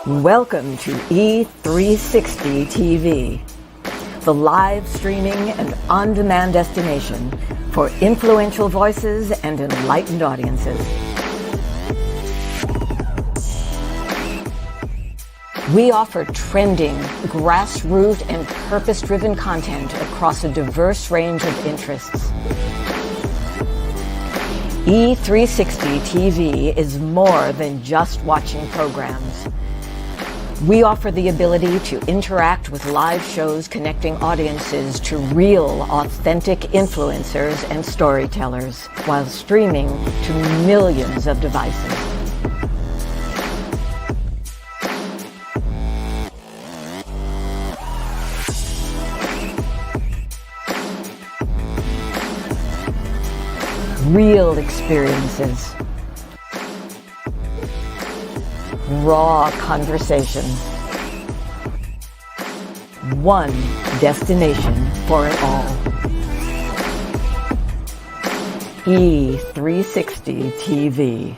Welcome to E360 TV, the live streaming and on-demand destination for influential voices and enlightened audiences. We offer trending, grassroots, and purpose-driven content across a diverse range of interests. E360 TV is more than just watching programs. We offer the ability to interact with live shows connecting audiences to real, authentic influencers and storytellers while streaming to millions of devices. Real experiences. Raw conversation. One destination for it all. E360 TV.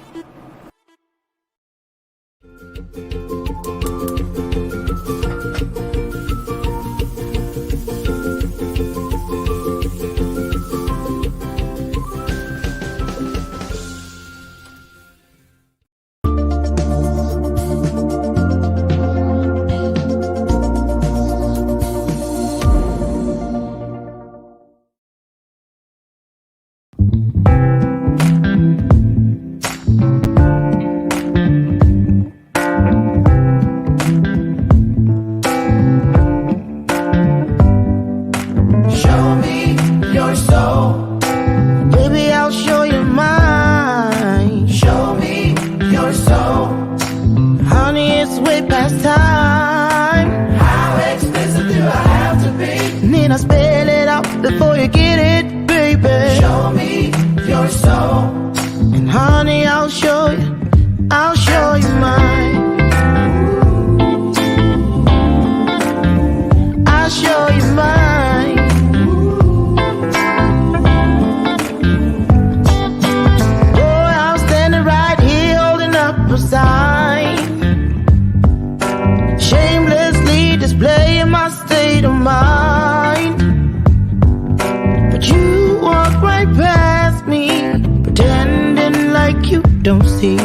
Don't see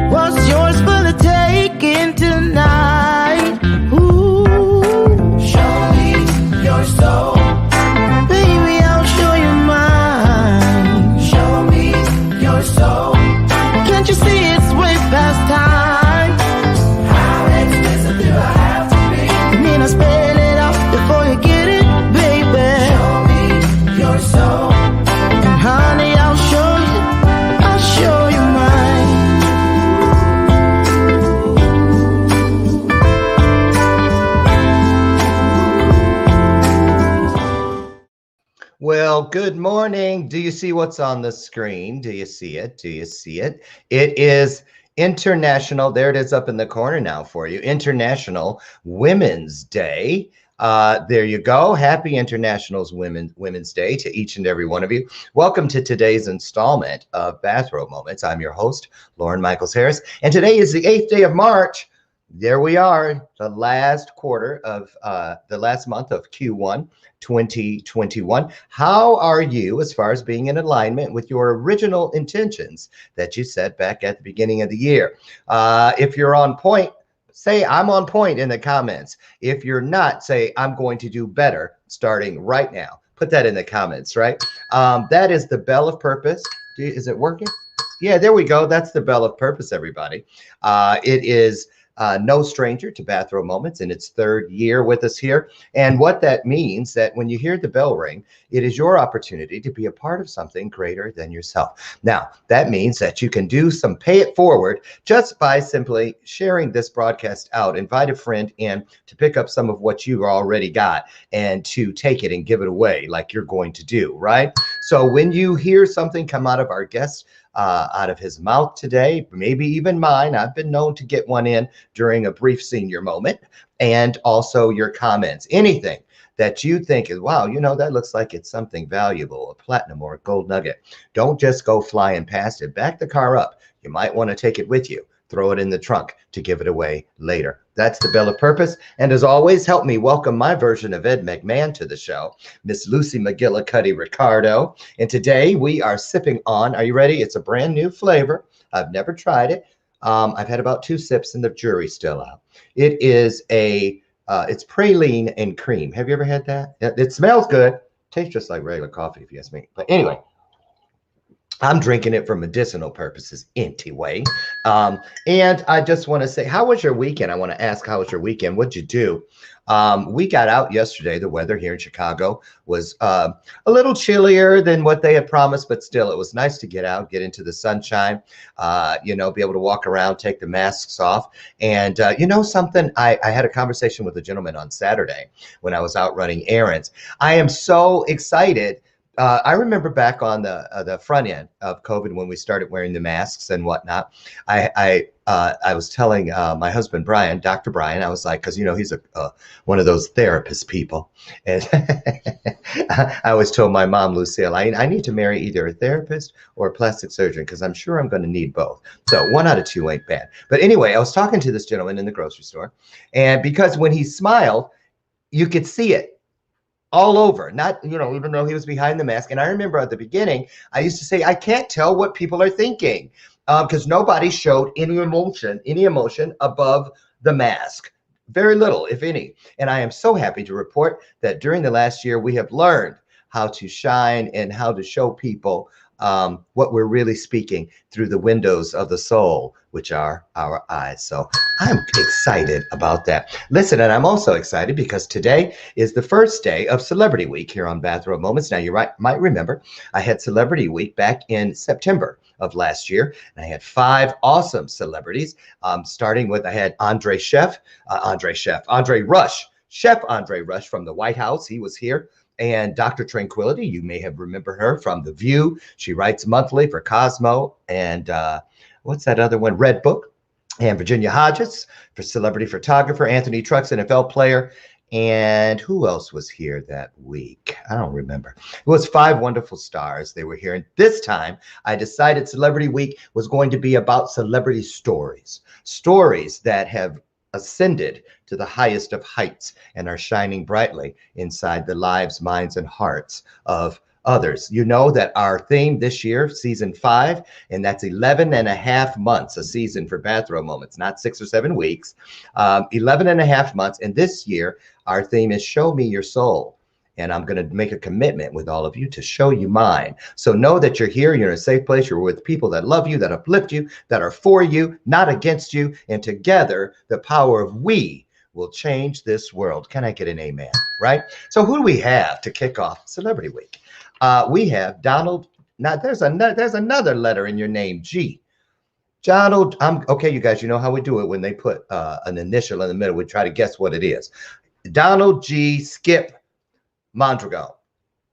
what's yours for the taking tonight. Ooh. Show me your soul, baby, I'll show you mine. Show me your soul. Can't you see it's way past time? How expensive do I have to be? I mean, I spell it out before you get it, baby. Show me your soul, and honey, I'll show you. I'll show you. Well, good morning. Do you see what's on the screen? Do you see it? Do you see it? It is International, there it is up in the corner now for you, International Women's Day. There you go. Happy International Women's Day to each and every one of you. Welcome to today's installment of Bathrobe Moments. I'm your host, Lauren Michaels Harris, and today is the 8th day of March. There we are, the last quarter of the last month of Q1 2021. How are you as far as being in alignment with your original intentions that you set back at the beginning of the year? If you're on point, say I'm on point in the comments. If you're not, say I'm going to do better starting right now. Put that in the comments, right? That is the bell of purpose. Is it working? Yeah, there we go. That's the bell of purpose, everybody. It is no stranger to Bathrobe Moments in its 3rd year with us here. And what that means that when you hear the bell ring, it is your opportunity to be a part of something greater than yourself. Now, that means that you can do some pay it forward just by simply sharing this broadcast out. Invite a friend in to pick up some of what you already got and to take it and give it away like you're going to do, right? So when you hear something come out of our guest, out of his mouth today, maybe even mine. I've been known to get one in during a brief senior moment, and also your comments, anything that you think is, wow, you know, that looks like it's something valuable, a platinum or a gold nugget. Don't just go flying past it. Back the car up. You might want to take it with you throw it in the trunk to give it away later. That's the bill of purpose. And as always, help me welcome my version of Ed McMahon to the show, Miss Lucy McGillicuddy Ricardo. And today we are sipping on, are you ready? It's a brand new flavor. I've never tried it. I've had about 2 sips and the jury's still out. It is it's praline and cream. Have you ever had that? It smells good. Tastes just like regular coffee, if you ask me. But anyway, I'm drinking it for medicinal purposes anyway. And I just want to say, how was your weekend? I want to ask, how was your weekend? What'd you do? We got out yesterday. The weather here in Chicago was a little chillier than what they had promised, but still, it was nice to get out, get into the sunshine, be able to walk around, take the masks off. And something, I had a conversation with a gentleman on Saturday when I was out running errands. I am so excited. I remember back on the front end of COVID when we started wearing the masks and whatnot. I was telling my husband Brian, Dr. Brian, I was like, because he's one of those therapist people, and I always told my mom Lucille, I need to marry either a therapist or a plastic surgeon because I'm sure I'm going to need both. So 1 out of 2 ain't bad. But anyway, I was talking to this gentleman in the grocery store, and because when he smiled, you could see it all over, not, even though he was behind the mask. And I remember at the beginning, I used to say, I can't tell what people are thinking because nobody showed any emotion above the mask. Very little, if any. And I am so happy to report that during the last year, we have learned how to shine and how to show people what we're really speaking through the windows of the soul, which are our eyes. So I'm excited about that. Listen, and I'm also excited because today is the first day of Celebrity Week here on Bathrobe Moments. Now, you might remember I had Celebrity Week back in September of last year, and I had 5 awesome celebrities, starting with, I had Andre Rush, Chef Andre Rush from the White House. He was here. And Dr. Tranquility, you may have remembered her from The View. She writes monthly for Cosmo. And what's that other one? Red Book. And Virginia Hodges for celebrity photographer. Anthony Trucks, NFL player. And who else was here that week? I don't remember. It was 5 wonderful stars. They were here. And this time, I decided Celebrity Week was going to be about celebrity stories. Stories that have ascended to the highest of heights and are shining brightly inside the lives, minds, and hearts of others. You know that our theme this year, season 5, and that's 11 and a half months, a season for Bathrobe Moments, not 6 or 7 weeks, 11 and a half months. And this year, our theme is Show Me Your Soul. And I'm going to make a commitment with all of you to show you mine. So know that you're here, you're in a safe place, you're with people that love you, that uplift you, that are for you, not against you. And together, the power of we will change this world. Can I get an amen? Right? So who do we have to kick off Celebrity Week? We have Donald. Now, there's another letter in your name, G. Donald. Okay, you guys, you know how we do it when they put an initial in the middle. We try to guess what it is. Donald G. Skip Mondragon,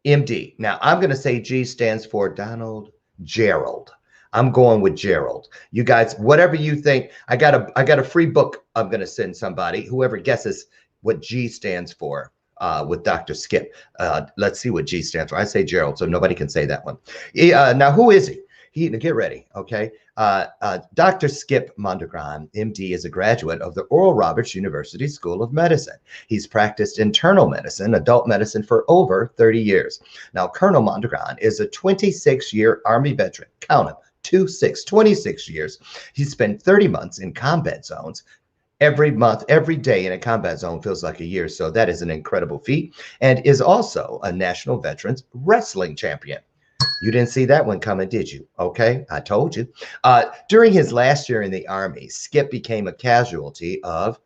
MD. Now, I'm going to say G stands for Donald Gerald. I'm going with Gerald. You guys, whatever you think, I got a free book I'm going to send somebody, whoever guesses what G stands for with Dr. Skip. Let's see what G stands for. I say Gerald, so nobody can say that one. Now, who is he? Get ready, okay? Dr. Skip Mondragon, MD, is a graduate of the Oral Roberts University School of Medicine. He's practiced internal medicine, adult medicine for over 30 years. Now, Colonel Mondragon is a 26-year Army veteran. Count him, 26 years. He spent 30 months in combat zones. Every month, every day in a combat zone feels like a year. So that is an incredible feat, and is also a National Veterans Wrestling Champion. You didn't see that one coming, did you? Okay, I told you. During his last year in the Army, Skip became a casualty of,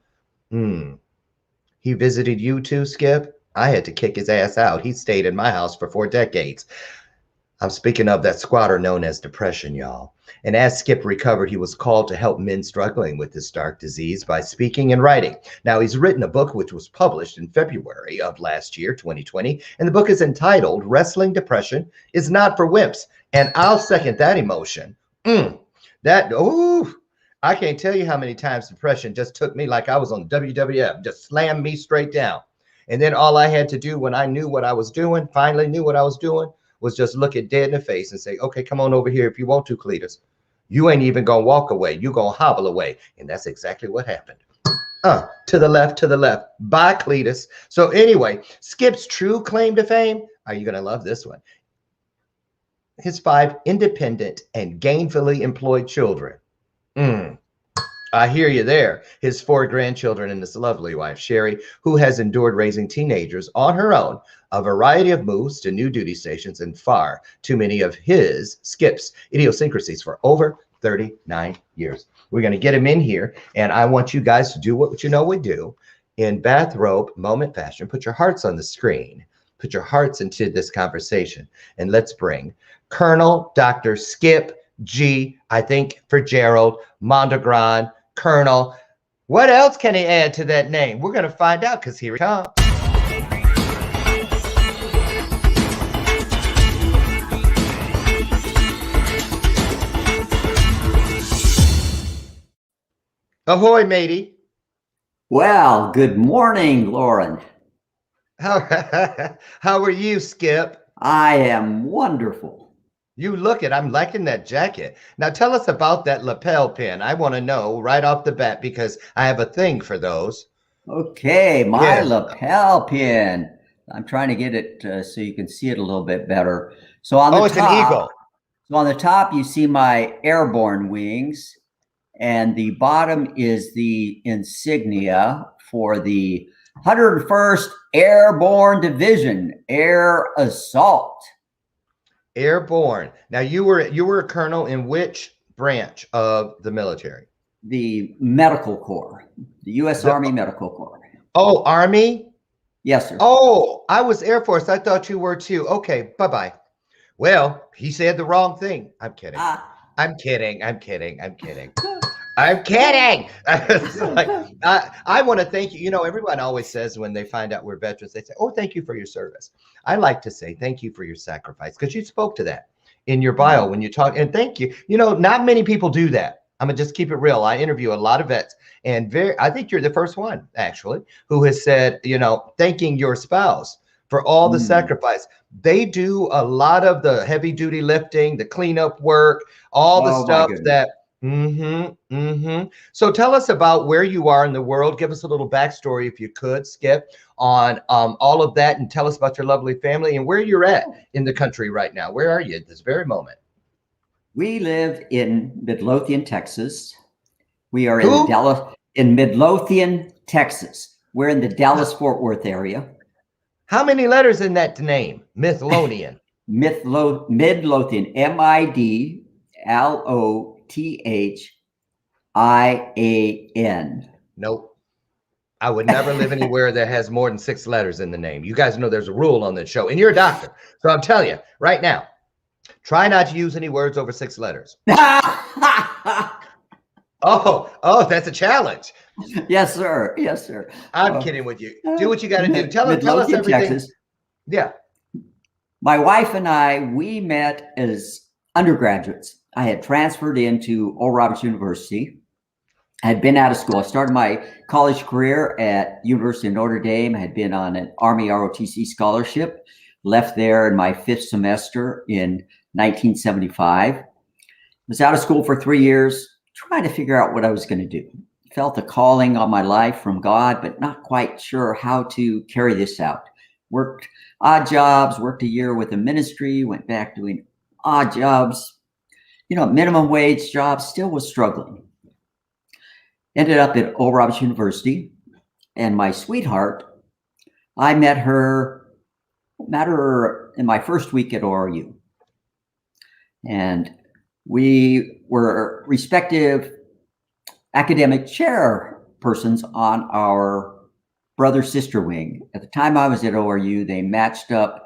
he visited you too, Skip? I had to kick his ass out. He stayed in my house for 4 decades. I'm speaking of that squatter known as depression, y'all. And as Skip recovered, he was called to help men struggling with this dark disease by speaking and writing. Now, he's written a book which was published in February of last year, 2020. And the book is entitled Wrestling Depression is Not for Wimps. And I'll second that emotion. I can't tell you how many times depression just took me like I was on WWF, just slammed me straight down. And then all I had to do when I knew what I was doing, finally knew what I was doing, was just look it dead in the face and say, okay, come on over here if you want to, Cletus. You ain't even gonna walk away. You gonna hobble away. And that's exactly what happened. To the left, to the left. Bye, Cletus. So anyway, Skip's true claim to fame. Are you gonna love this one? His 5 independent and gainfully employed children. I hear you there. His 4 grandchildren and his lovely wife, Sherry, who has endured raising teenagers on her own, a variety of moves to new duty stations, and far too many of his, Skip's, idiosyncrasies for over 39 years. We're going to get him in here, and I want you guys to do what you know we do in bathrobe moment fashion. Put your hearts on the screen. Put your hearts into this conversation, and let's bring Colonel Dr. Skip G, I think for Gerald, MONDRAGON, Colonel. What else can he add to that name? We're going to find out, because here he comes. Ahoy, matey. Well, good morning, Lauren. How are you, Skip? I am wonderful. You look it. I'm liking that jacket. Now tell us about that lapel pin. I want to know right off the bat because I have a thing for those. Okay, my lapel pin. I'm trying to get it so you can see it a little bit better. So on the it's an eagle. So on the top, you see my airborne wings, and the bottom is the insignia for the 101st Airborne Division, Air Assault. Airborne. Now you were a colonel in which branch of the military? The Medical Corps, the U.S. Army Medical Corps. Oh, Army? Yes, sir. Oh, I was Air Force. I thought you were too. Okay, bye-bye. Well, he said the wrong thing. I'm kidding. I'm kidding. I'm kidding. I'm kidding. I'm kidding. I want to thank you. You know, everyone always says when they find out we're veterans, they say, oh, thank you for your service. I like to say thank you for your sacrifice, because you spoke to that in your bio when you talk. And thank you. You know, not many people do that. I'm going to just keep it real. I interview a lot of vets, and I think you're the first one, actually, who has said, you know, thanking your spouse for all the sacrifice. They do a lot of the heavy duty lifting, the cleanup work, all the stuff that. So tell us about where you are in the world. Give us a little backstory, if you could, Skip, on all of that, and tell us about your lovely family and where you're at in the country right now. Where are you at this very moment? We live in Midlothian, Texas. We are in Dallas, in Midlothian, Texas. We're in the Dallas-Fort Worth area. How many letters in that name? Midlothian. Midlothian, Midlothian. Nope. I would never live anywhere that has more than 6 letters in the name. You guys know there's a rule on this show, and you're a doctor. So I'm telling you right now, try not to use any words over 6 letters. Oh, that's a challenge. Yes, sir. Yes, sir. I'm kidding with you. Do what you got to do. Tell us everything. Texas. Yeah. My wife and I, we met as undergraduates. I had transferred into Oral Roberts University. I had been out of school. I started my college career at University of Notre Dame. I had been on an Army ROTC scholarship, left there in my 5th semester in 1975. Was out of school for 3 years, trying to figure out what I was going to do. Felt a calling on my life from God, but not quite sure how to carry this out. Worked odd jobs, worked a year with a ministry, went back doing odd jobs, you know, minimum wage jobs, still was struggling. Ended up at Oral Roberts University, and my sweetheart, I met her in my first week at ORU. And we were respective academic chairpersons on our brother-sister wing. At the time I was at ORU, they matched up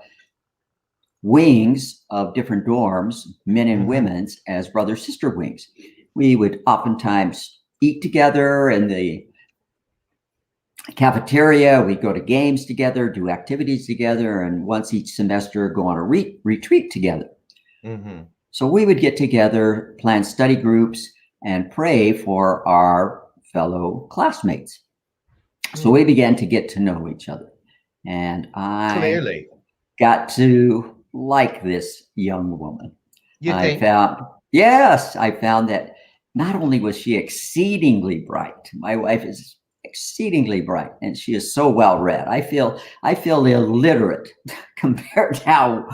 wings of different dorms, men and women's, as brother-sister wings. We would oftentimes eat together in the cafeteria. We'd go to games together, do activities together, and once each semester go on a retreat together. So we would get together, plan study groups, and pray for our fellow classmates. So we began to get to know each other. And I clearly got to like this young woman. You think? Yes, I found that not only was she exceedingly bright, my wife is exceedingly bright, and she is so well read. I feel illiterate compared to how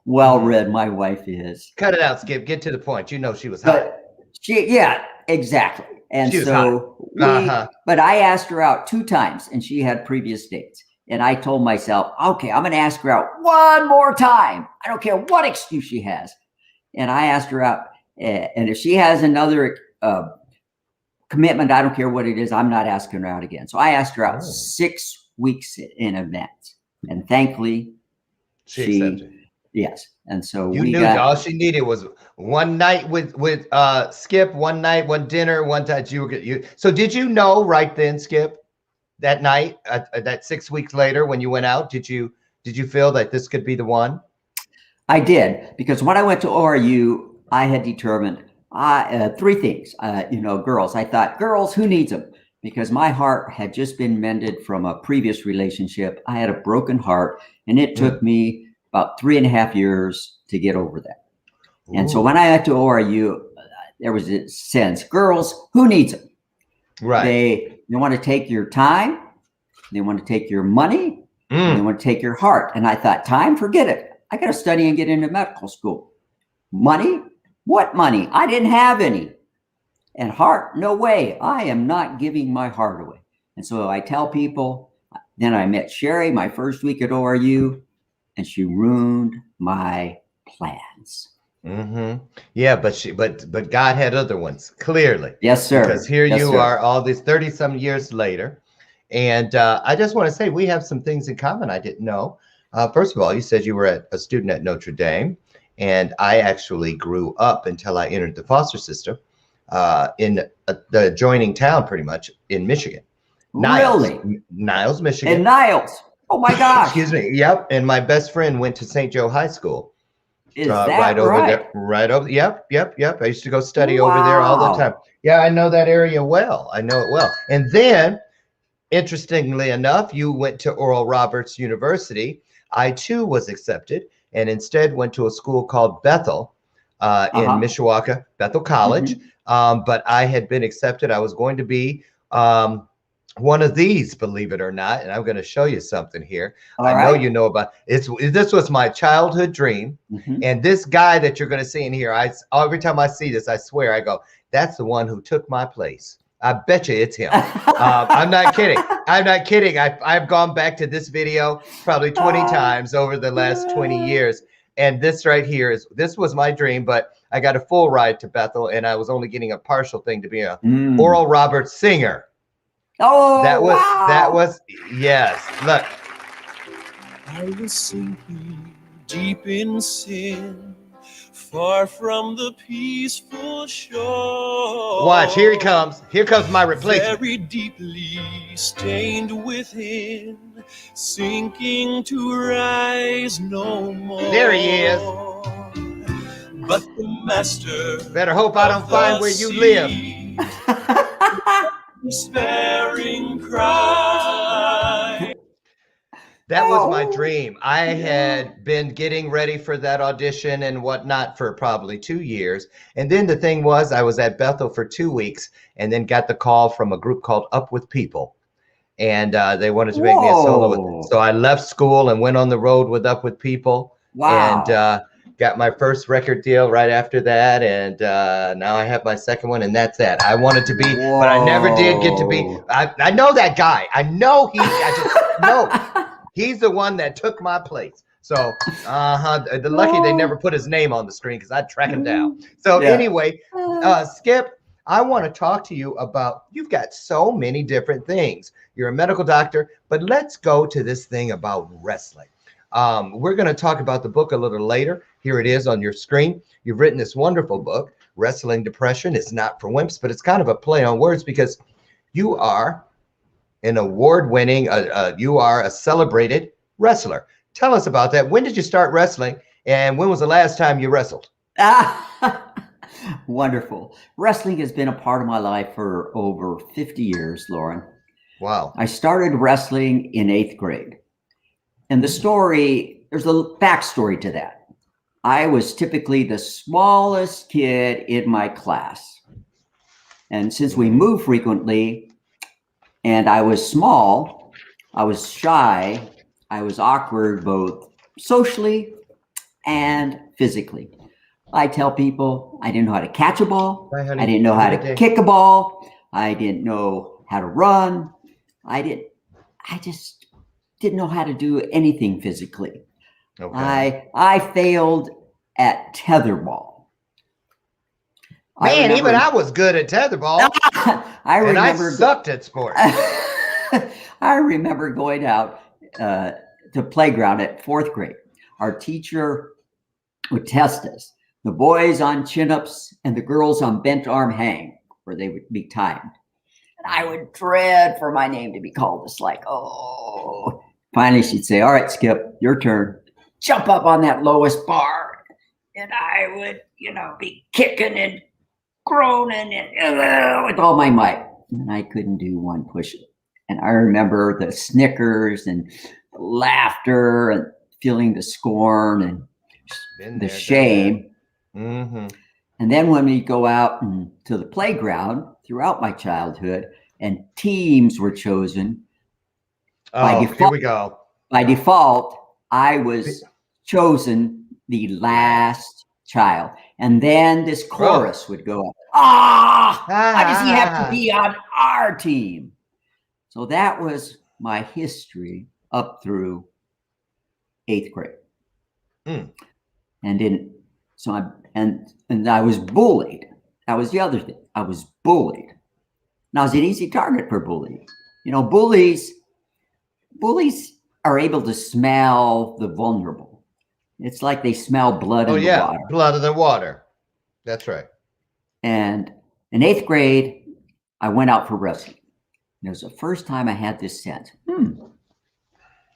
well read my wife is. Cut it out, Skip. Get to the point. You know she was hot. But yeah, exactly. And She was so Uh-huh. but I asked her out 2 times, and she had previous dates. And I told myself, okay, I'm going to ask her out one more time. I don't care what excuse she has. And I asked her out. And if she has another commitment, I don't care what it is, I'm not asking her out again. So I asked her out 6 weeks in advance. And thankfully, She accepted. Yes. And so You knew all she needed was one night with Skip, one night, one dinner, one time. So did you know right then, Skip, that night, that 6 weeks later when you went out, did you feel that this could be the one? I did, because when I went to ORU, I had determined 3 things. Girls. I thought, girls, who needs them? Because my heart had just been mended from a previous relationship. I had a broken heart, and it took me about 3.5 years to get over that. Ooh. And so when I went to ORU, there was a sense, girls, who needs them? Right. They want to take your time. They want to take your money. And they want to take your heart. And I thought, time, forget it. I got to study and get into medical school. Money? What money? I didn't have any. And heart? No way. I am not giving my heart away. And so I tell people, then I met Sherry my first week at ORU, and she ruined my plans. Yeah, but God had other ones, clearly. Yes, sir. Because here you are all these 30-some years later. And I just want to say we have some things in common I didn't know. First of all, you said you were a student at Notre Dame. And I actually grew up until I entered the foster system in the adjoining town, pretty much, in Michigan. Really? Niles, Michigan. In Niles. Oh, my gosh. Excuse me. Yep. And my best friend went to St. Joe High School. Is that right over there? Right over. Yep. I used to go study over there all the time. Yeah, I know that area well. I know it well. And then, interestingly enough, you went to Oral Roberts University. I, too, was accepted, and instead went to a school called Bethel in Mishawaka, Bethel College. But I had been accepted. I was going to be one of these, believe it or not. And I'm going to show you something here. I know you know about it. This was my childhood dream. And this guy that you're going to see in here, every time I see this, I swear, I go, that's the one who took my place. I bet you it's him. I'm not kidding. I'm not kidding. I've gone back to this video probably 20 times over the last 20 years. And this right here this was my dream, but I got a full ride to Bethel, and I was only getting a partial thing to be a Oral Roberts singer. Oh, that was yes. Look. I was sinking deep in sin, far from the peaceful shore. Watch, here he comes. Here comes my replacement. Very deeply stained within, sinking to rise no more. There he is. But the master, better hope I don't find where you live. Despairing cry. That was my dream. I had been getting ready for that audition and whatnot for probably 2 years. And then the thing was, I was at Bethel for 2 weeks and then got the call from a group called Up With People. And they wanted to make me a solo. So I left school and went on the road with Up With People. Wow. And got my first record deal right after that. And now I have my second one, and that's that. I wanted to be, but I never did get to be. I know that guy. I know I just know. He's the one that took my place. So, the lucky they never put his name on the screen because I'd track him down. So anyway, Skip, I want to talk to you about, you've got so many different things. You're a medical doctor, but let's go to this thing about wrestling. We're going to talk about the book a little later. Here it is on your screen. You've written this wonderful book, Wrestling Depression. It's not for wimps, but it's kind of a play on words because you are an award-winning, you are a celebrated wrestler. Tell us about that. When did you start wrestling, and when was the last time you wrestled? Wonderful. Wrestling has been a part of my life for over 50 years, Lauren. Wow. I started wrestling in 8th grade. And the story, there's a backstory to that. I was typically the smallest kid in my class. And since we moved frequently and I was small, I was shy, I was awkward both socially and physically. I tell people I didn't know how to catch a ball. Bye, honey. I didn't know how Have a to good day. kick a ball. I didn't know how to run. I just didn't know how to do anything physically. Okay. I failed at tetherball. Man, even I was good at tetherball, I and I remember sucked at sports. I remember going out to playground at 4th grade. Our teacher would test us. The boys on chin-ups and the girls on bent arm hang, where they would be timed. And I would dread for my name to be called. It's like, oh. Finally, she'd say, all right, Skip, your turn. Jump up on that lowest bar. And I would, be kicking and groaning and with all my might. And I couldn't do one push-up. And I remember the snickers and the laughter and feeling the scorn and the shame. Mm-hmm. And then when we go out to the playground throughout my childhood and teams were chosen, Here we go. by default, I was chosen the last child. And then this chorus would go up. Why does he have to be on our team? So that was my history up through 8th grade. And I was bullied. That was the other thing. I was bullied. And I was an easy target for bullying. Bullies are able to smell the vulnerable. It's like they smell blood in the water. Blood in the water. That's right. And in 8th grade, I went out for wrestling. And it was the first time I had this sense.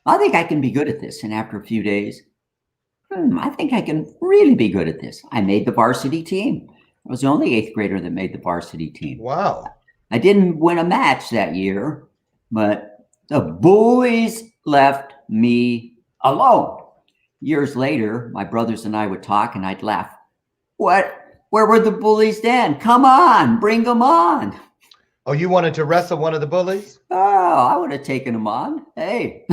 I think I can be good at this. And after a few days, I think I can really be good at this. I made the varsity team. I was the only 8th grader that made the varsity team. Wow. I didn't win a match that year, but the bullies left me alone. Years later, my brothers and I would talk and I'd laugh. Where were the bullies then? Come on, bring them on. Oh, you wanted to wrestle one of the bullies? Oh, I would have taken them on. Hey.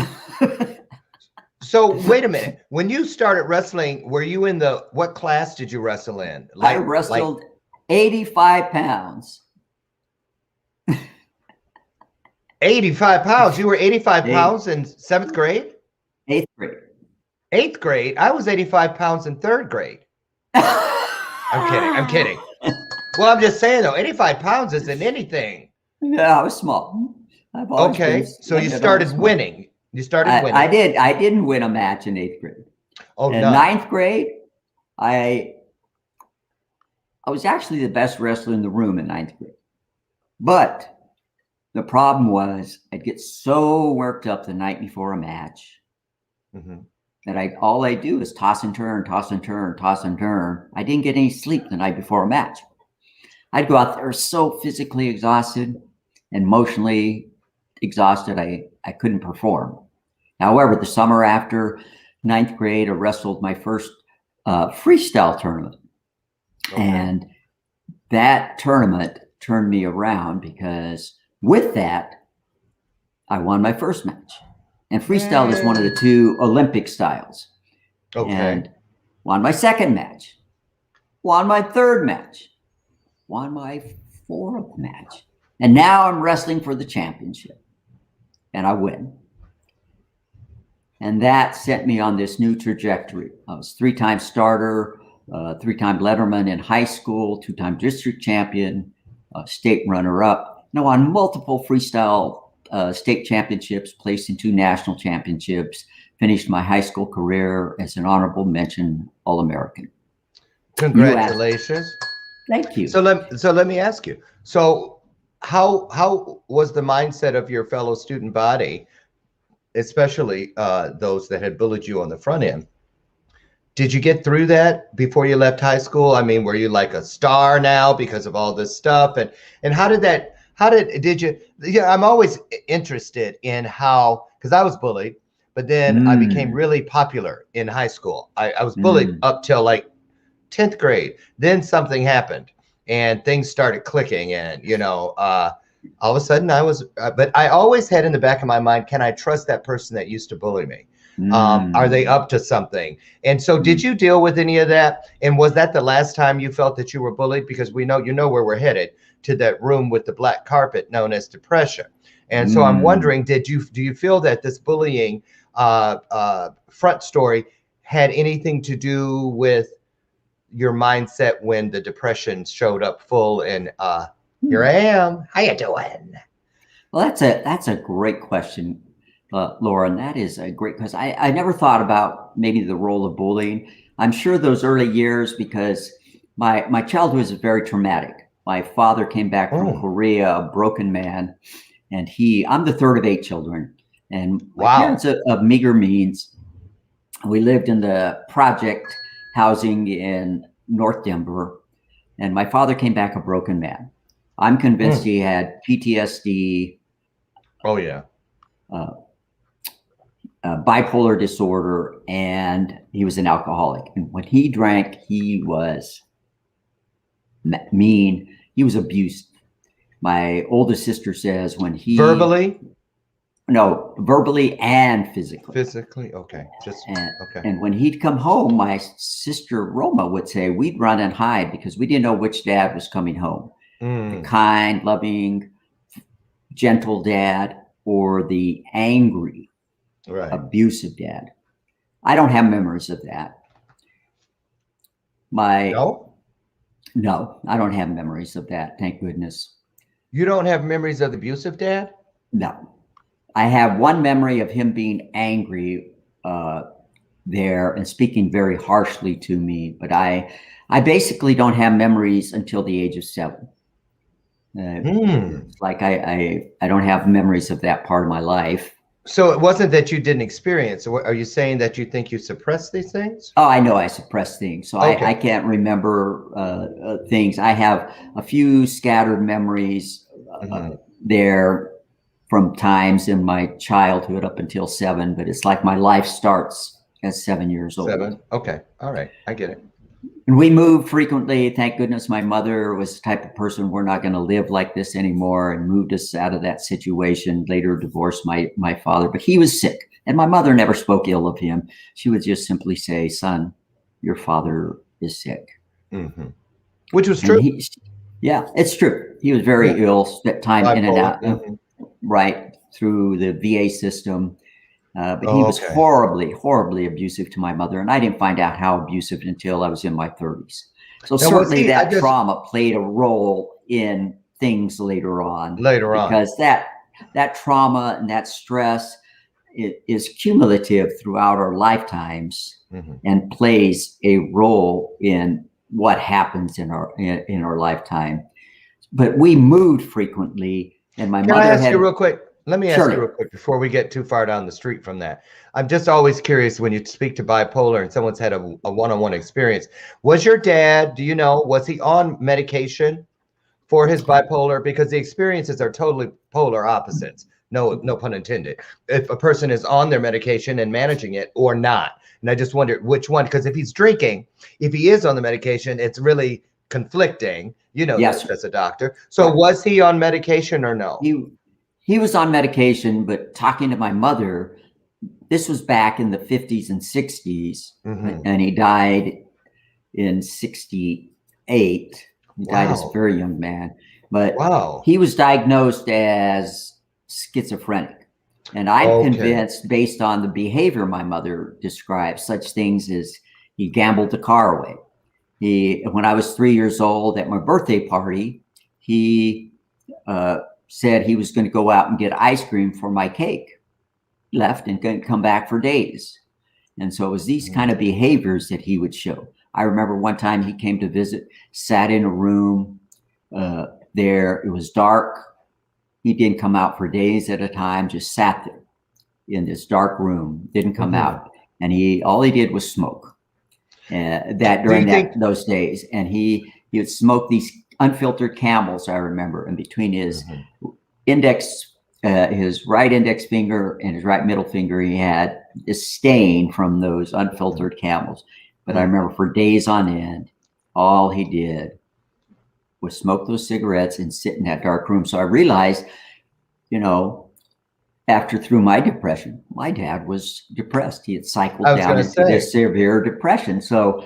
So wait a minute. When you started wrestling, were you in what class did you wrestle in? I wrestled 85 pounds. 85 pounds? You were 85 pounds in 7th grade? 8th grade. 8th grade? I was 85 pounds in 3rd grade. I'm kidding. Well, I'm just saying though, 85 pounds isn't anything. Yeah, I was small. Okay, so you started winning. You started winning. I did. I didn't win a match in 8th grade. Oh, in no. 9th grade, I was actually the best wrestler in the room in 9th grade. But the problem was I'd get so worked up the night before a match that all I do is toss and turn, toss and turn, toss and turn. I didn't get any sleep the night before a match. I'd go out there so physically exhausted and emotionally exhausted, I couldn't perform. However, the summer after 9th grade, I wrestled my first freestyle tournament. Okay. And that tournament turned me around because with that, I won my first match. And freestyle is one of the 2 Olympic styles. Okay. And won my 2nd match, won my 3rd match, won my 4th match. And now I'm wrestling for the championship. And I win. And that set me on this new trajectory. I was 3-time starter, 3-time letterman in high school, 2-time district champion, state runner-up. Now on multiple freestyle state championships, placed in 2 national championships, finished my high school career as an honorable mention All-American. Congratulations. Thank you. So let me ask you. So how was the mindset of your fellow student body, especially those that had bullied you on the front end? Did you get through that before you left high school? I mean, were you like a star now because of all this stuff? And did you, I'm always interested in how, because I was bullied, but then I became really popular in high school. I was bullied up till like 10th grade. Then something happened and things started clicking, and all of a sudden I was but I always had in the back of my mind, can I trust that person that used to bully me? Are they up to something? And so did you deal with any of that? And was that the last time you felt that you were bullied? Because we know, where we're headed, to that room with the black carpet known as depression. And so I'm wondering, do you feel that this bullying front story had anything to do with your mindset when the depression showed up full and here I am, how you doing? Well, that's a great question, Laura, and that is a great, because I never thought about maybe the role of bullying. I'm sure those early years, because my childhood was very traumatic. My father came back from Korea, a broken man, and I'm the third of 8 children, and my parents of meager means. We lived in the project housing in North Denver, and my father came back a broken man. I'm convinced he had PTSD. Oh yeah. Bipolar disorder, and he was an alcoholic. And when he drank, he was mean. He was abusive. My oldest sister says when he verbally and physically. Okay. And when he'd come home, my sister Roma would say we'd run and hide because we didn't know which dad was coming home. The kind, loving, gentle dad, or the angry, abusive dad. I don't have memories of that. No, I don't have memories of that. Thank goodness. You don't have memories of the abusive dad? No. I have one memory of him being angry there and speaking very harshly to me, but I basically don't have memories until the age of 7. Like I don't have memories of that part of my life. So it wasn't that you didn't experience. Are you saying that you think you suppressed these things? Oh, I know I suppress things. So I can't remember things. I have a few scattered memories there from times in my childhood up until 7, but it's like my life starts at 7 years old. 7? Okay. All right. I get it. And we moved frequently. Thank goodness my mother was the type of person, we're not going to live like this anymore, and moved us out of that situation. Later divorced my father, but he was sick. And my mother never spoke ill of him. She would just simply say, son, your father is sick. Which was true. Yeah, it's true. He was very ill, spent time in and out, right through the VA system. But he was horribly, horribly abusive to my mother. And I didn't find out how abusive until I was in my 30s. So certainly that trauma played a role in things later on. Because that trauma and that stress is cumulative throughout our lifetimes and plays a role in what happens in our lifetime. But we moved frequently, and my mother Can I ask you real quick? Let me ask you real quick before we get too far down the street from that. I'm just always curious when you speak to bipolar and someone's had a one-on-one experience. Was your dad, do you know, was he on medication for his bipolar? Because the experiences are totally polar opposites. No pun intended. If a person is on their medication and managing it or not. And I just wondered which one, because if he's drinking, if he is on the medication, it's really conflicting, yes, as a doctor. So was he on medication or no? He was on medication, but talking to my mother, this was back in the 50s and 60s, and he died in 68. He died as a very young man, but he was diagnosed as schizophrenic. And I'm convinced, based on the behavior my mother describes, such things as he gambled the car away. When I was 3 years old at my birthday party, he said he was going to go out and get ice cream for my cake. Left and couldn't come back for days. And so it was these kind of behaviors that he would show. I remember one time he came to visit, sat in a room there. It was dark. He didn't come out for days at a time, just sat there in this dark room, didn't come out. And all he did was smoke those days. And he would smoke these unfiltered Camels, I remember, and between his index, his right index finger and his right middle finger, he had disdain from those unfiltered Camels. But I remember for days on end, all he did was smoke those cigarettes and sit in that dark room. So I realized, you know, after through my depression, my dad was depressed. He had cycled down into this severe depression. So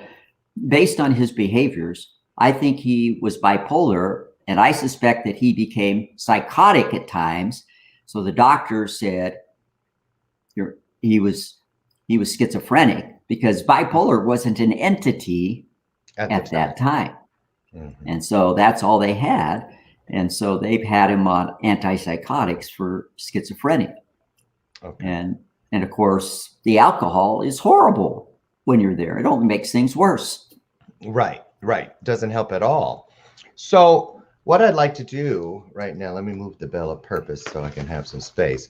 based on his behaviors, I think he was bipolar, and I suspect that he became psychotic at times. So the doctor said he was schizophrenic, because bipolar wasn't an entity at that time. Mm-hmm. And so that's all they had. And so they've had him on antipsychotics for schizophrenia. Okay. And of course, the alcohol is horrible when you're there. It only makes things worse. Right. Doesn't help at all. So what I'd like to do right now, let me move the bell of purpose so I can have some space.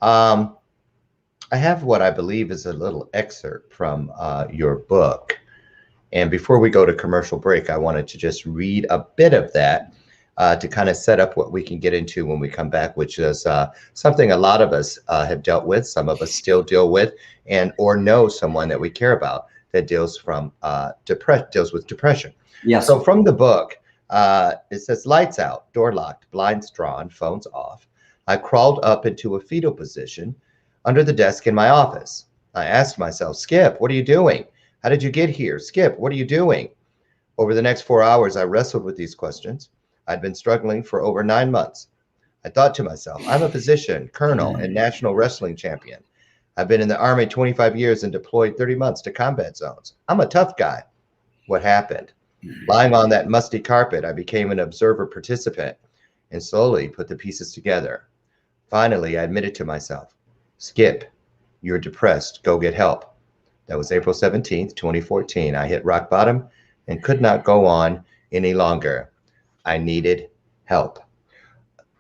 I have what I believe is a little excerpt from your book. And before we go to commercial break, I wanted to just read a bit of that to kind of set up what we can get into when we come back, which is something a lot of us have dealt with, some of us still deal with, and or know someone that we care about that deals with depression. Yes. So from the book, it says, lights out, door locked, blinds drawn, phones off. I crawled up into a fetal position under the desk in my office. I asked myself, Skip, what are you doing? How did you get here? Skip, what are you doing? Over the next 4 hours, I wrestled with these questions. I'd been struggling for over 9 months. I thought to myself, I'm a physician, colonel, and national wrestling champion. I've been in the Army 25 years and deployed 30 months to combat zones. I'm a tough guy. What happened? Lying on that musty carpet, I became an observer participant and slowly put the pieces together. Finally, I admitted to myself, Skip, you're depressed. Go get help. That was April 17th, 2014. I hit rock bottom and could not go on any longer. I needed help.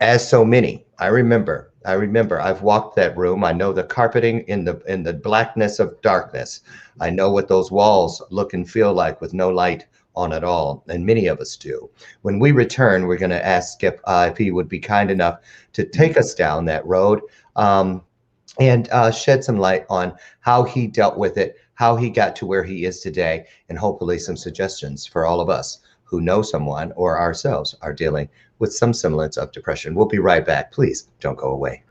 As so many, I remember I've walked that room. I know the carpeting in the blackness of darkness. I know what those walls look and feel like with no light on at all. And many of us do. When we return, we're going to ask Skip if he would be kind enough to take us down that road and shed some light on how he dealt with it, how he got to where he is today, and hopefully some suggestions for all of us who know someone or ourselves are dealing with some semblance of depression. We'll be right back. Please don't go away.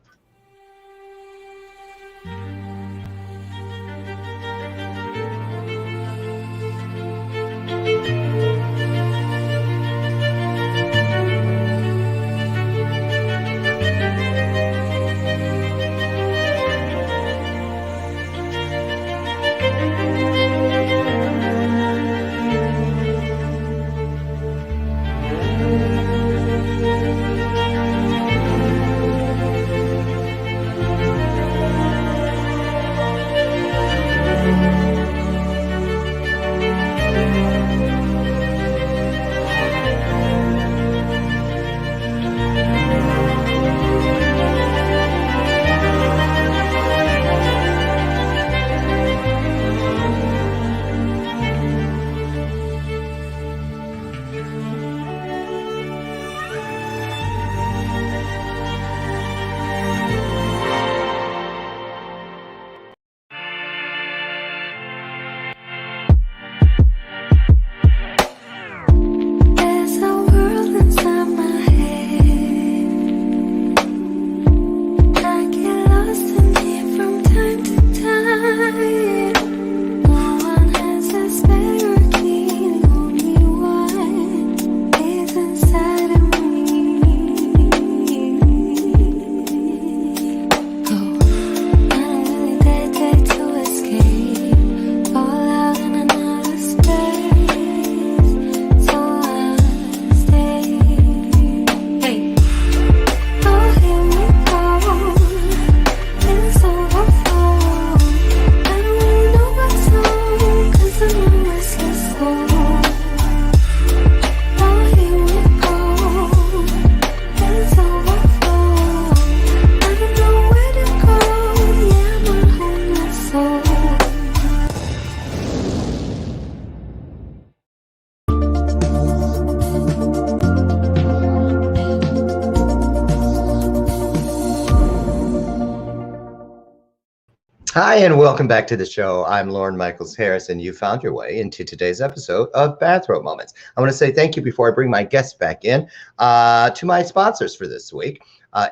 Hi, and welcome back to the show. I'm Lauren Michaels Harris, and you found your way into today's episode of Bathrobe Moments. I want to say thank you before I bring my guests back in to my sponsors for this week,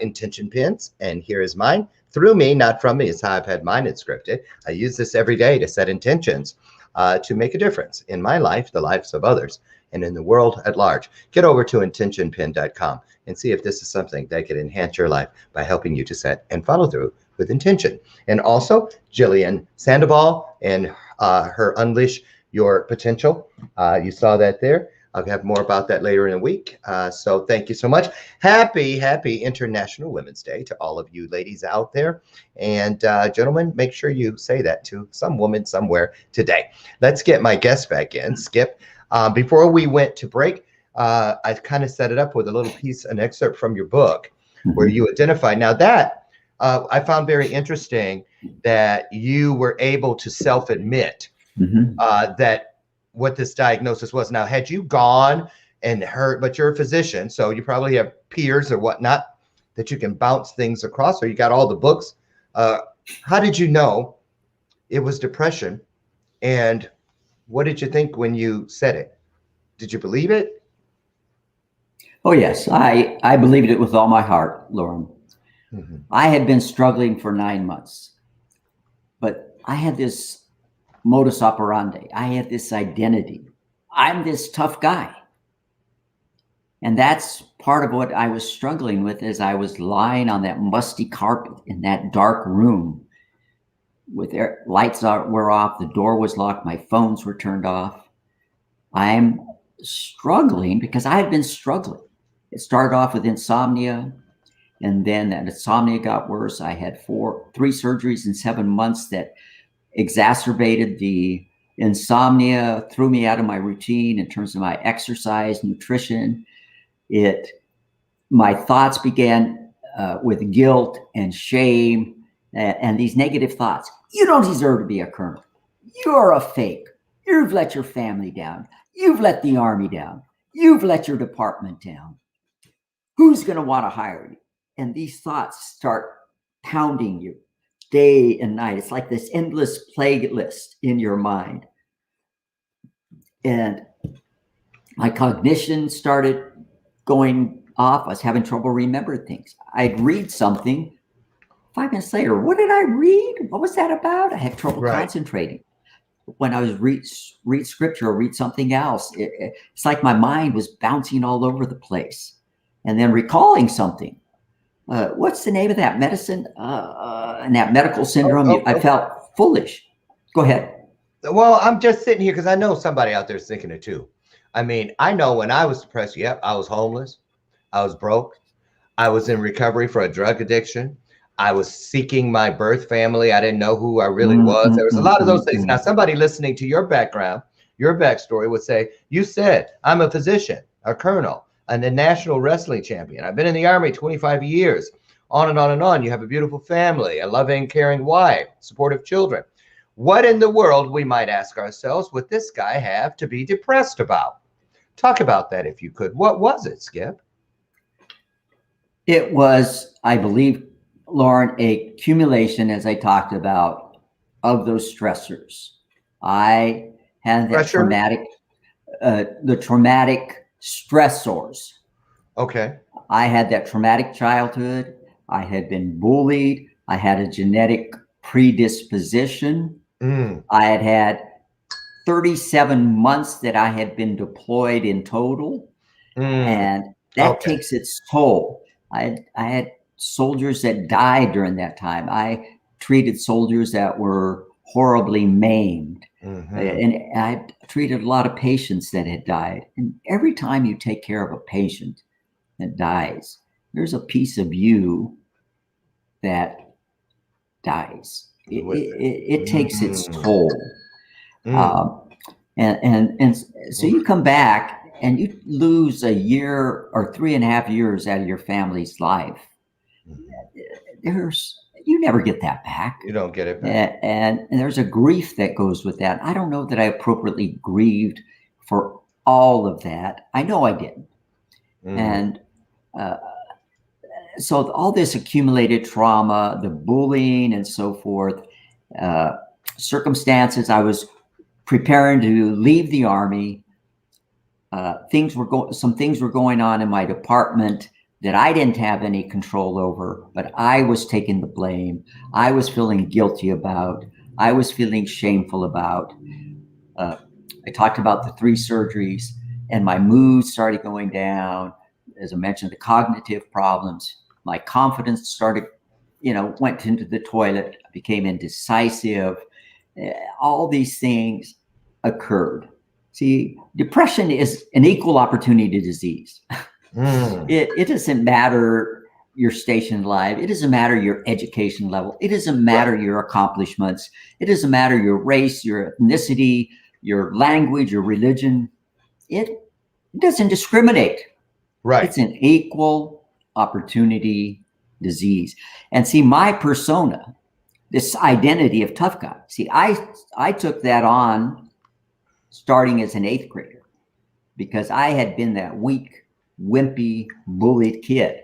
Intention Pins, and here is mine. Through me, not from me, is how I've had mine scripted. I use this every day to set intentions to make a difference in my life, the lives of others, and in the world at large. Get over to intentionpin.com and see if this is something that could enhance your life by helping you to set and follow through with intention. And also Jillian Sandoval and her Unleash Your Potential. You saw that there. I'll have more about that later in the week. So thank you so much. Happy International Women's Day to all of you ladies out there. And gentlemen, make sure you say that to some woman somewhere today. Let's get my guest back in. Skip, before we went to break, I kind of set it up with a little piece, an excerpt from your book where you identify. Now that I found very interesting that you were able to self-admit that what this diagnosis was. Now, had you gone and heard, but you're a physician, so you probably have peers or whatnot that you can bounce things across, or you got all the books. How did you know it was depression? And what did you think when you said it? Did you believe it? Oh, yes. I believed it with all my heart, Lauren. I had been struggling for 9 months, but I had this modus operandi. I had this identity. I'm this tough guy. And that's part of what I was struggling with as I was lying on that musty carpet in that dark room with lights were off, the door was locked, my phones were turned off. I'm struggling because I had been struggling. It started off with insomnia. And then that insomnia got worse. I had 3 surgeries in 7 months that exacerbated the insomnia, threw me out of my routine in terms of my exercise, nutrition. My thoughts began with guilt and shame and these negative thoughts. You don't deserve to be a colonel. You're a fake. You've let your family down. You've let the Army down. You've let your department down. Who's going to want to hire you? And these thoughts start pounding you day and night. It's like this endless plague list in your mind. And my cognition started going off. I was having trouble remembering things. I'd read something. 5 minutes later, what did I read? What was that about? I had trouble concentrating. When I was read scripture or read something else, it's like my mind was bouncing all over the place. And then recalling something. What's the name of that medicine and that medical syndrome? I felt foolish. Go ahead. Well, I'm just sitting here because I know somebody out there is thinking it too. I mean, I know when I was depressed, I was homeless. I was broke. I was in recovery for a drug addiction. I was seeking my birth family. I didn't know who I really was. There was a lot of those things. Now, somebody listening to your background, your backstory would say, you said, I'm a physician, a colonel, and a national wrestling champion. I've been in the Army 25 years, on and on and on. You have a beautiful family, a loving, caring wife, supportive children. What in the world, we might ask ourselves, would this guy have to be depressed about? Talk about that if you could. What was it, Skip? It was, I believe, Lauren, a accumulation, as I talked about, of those stressors. I had that the traumatic stressors. Okay. I had that traumatic childhood. I had been bullied. I had a genetic predisposition. I had 37 months that I had been deployed in total. And that takes its toll. I had soldiers that died during that time. I treated soldiers that were horribly maimed. And I treated a lot of patients that had died. And every time you take care of a patient that dies, there's a piece of you that dies. It takes its toll. And so you come back and you lose a year or 3.5 years out of your family's life. You never get that back. You don't get it back. And there's a grief that goes with that. I don't know that I appropriately grieved for all of that. I know I didn't. And so all this accumulated trauma, the bullying and so forth, circumstances. I was preparing to leave the Army. Some things were going on in my department that I didn't have any control over, but I was taking the blame. I was feeling guilty about. I was feeling shameful about. I talked about the 3 surgeries, and my mood started going down. As I mentioned, the cognitive problems, my confidence started, went into the toilet. I became indecisive. All these things occurred. See, depression is an equal opportunity disease. It doesn't matter your station in life. It doesn't matter your education level. It doesn't matter your accomplishments. It doesn't matter your race, your ethnicity, your language, your religion. It doesn't discriminate. Right. It's an equal opportunity disease. And see, my persona, this identity of tough guy, see, I took that on starting as an 8th grader because I had been that weak, wimpy, bullied kid.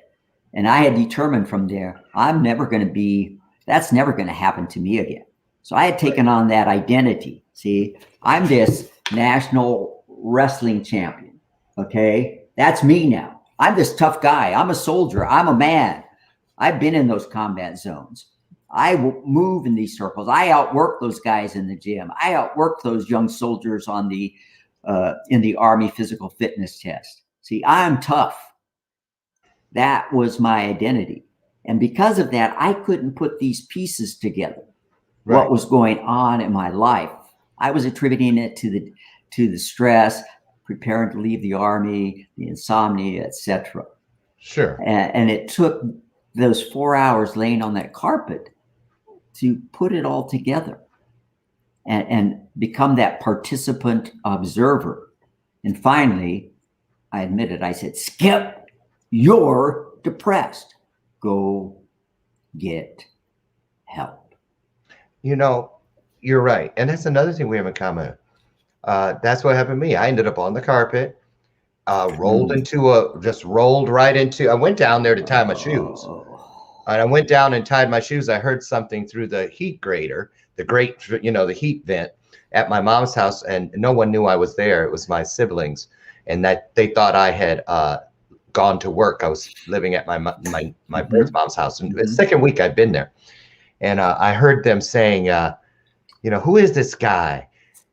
And I had determined from there, that's never going to happen to me again. So I had taken on that identity. See, I'm this national wrestling champion. Okay. That's me now. I'm this tough guy. I'm a soldier. I'm a man. I've been in those combat zones. I will move in these circles. I outwork those guys in the gym. I outwork those young soldiers in the Army physical fitness test. See, I'm tough. That was my identity. And because of that, I couldn't put these pieces together. Right. What was going on in my life? I was attributing it to the stress, preparing to leave the Army, the insomnia, etc. Sure. And it took those 4 hours laying on that carpet to put it all together and become that participant observer. And finally, I admitted, I said, Skip, you're depressed. Go get help. You're right. And that's another thing we have in common. That's what happened to me. I ended up on the carpet, rolled right into, I went down there to tie my shoes. And I went down and tied my shoes. I heard something through the heat grater, the heat vent at my mom's house. And no one knew I was there. It was my siblings. And that they thought I had gone to work. I was living at my birth mom's house. And the second week I'd been there. And I heard them saying, who is this guy?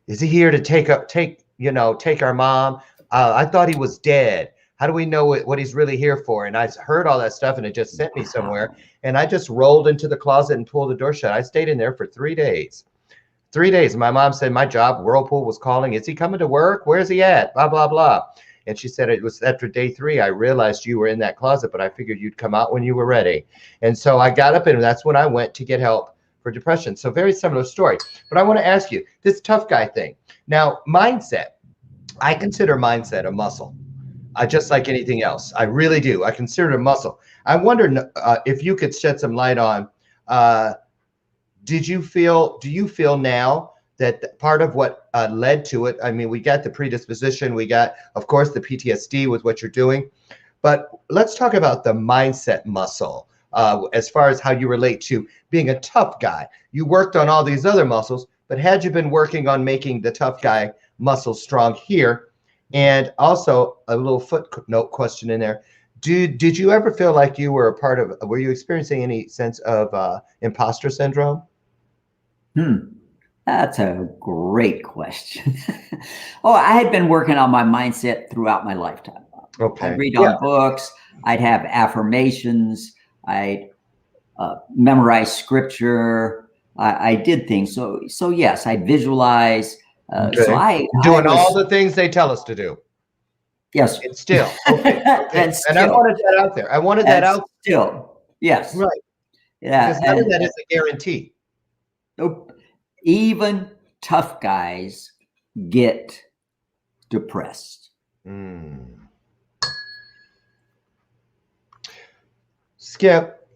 Is he here to take our mom? I thought he was dead. How do we know what he's really here for? And I heard all that stuff and it just sent me somewhere. And I just rolled into the closet and pulled the door shut. I stayed in there for 3 days. 3 days. My mom said, my job, Whirlpool, was calling. Is he coming to work? Where's he at? Blah, blah, blah. And she said, it was after day 3, I realized you were in that closet, but I figured you'd come out when you were ready. And so I got up and that's when I went to get help for depression. So very similar story. But I want to ask you this tough guy thing. Now, mindset, I consider mindset a muscle. Just like anything else. I really do. I consider it a muscle. I wonder if you could shed some light on, do you feel now that part of what led to it, I mean, we got the predisposition, we got, of course, the PTSD with what you're doing, but let's talk about the mindset muscle as far as how you relate to being a tough guy. You worked on all these other muscles, but had you been working on making the tough guy muscle strong here? And also a little footnote question in there. Did you ever feel like you were were you experiencing any sense of imposter syndrome? That's a great question. I had been working on my mindset throughout my lifetime. Okay. I'd read on books. I'd have affirmations. I'd memorize scripture. I did things. So yes, I'd visualize. Okay. So I doing was, all the things they tell us to do. Yes. And still. Okay. And I wanted that out there. I wanted that out. Still. Yes. Right. Yeah. Because none of that is a guarantee. Nope. Even tough guys get depressed. Skip,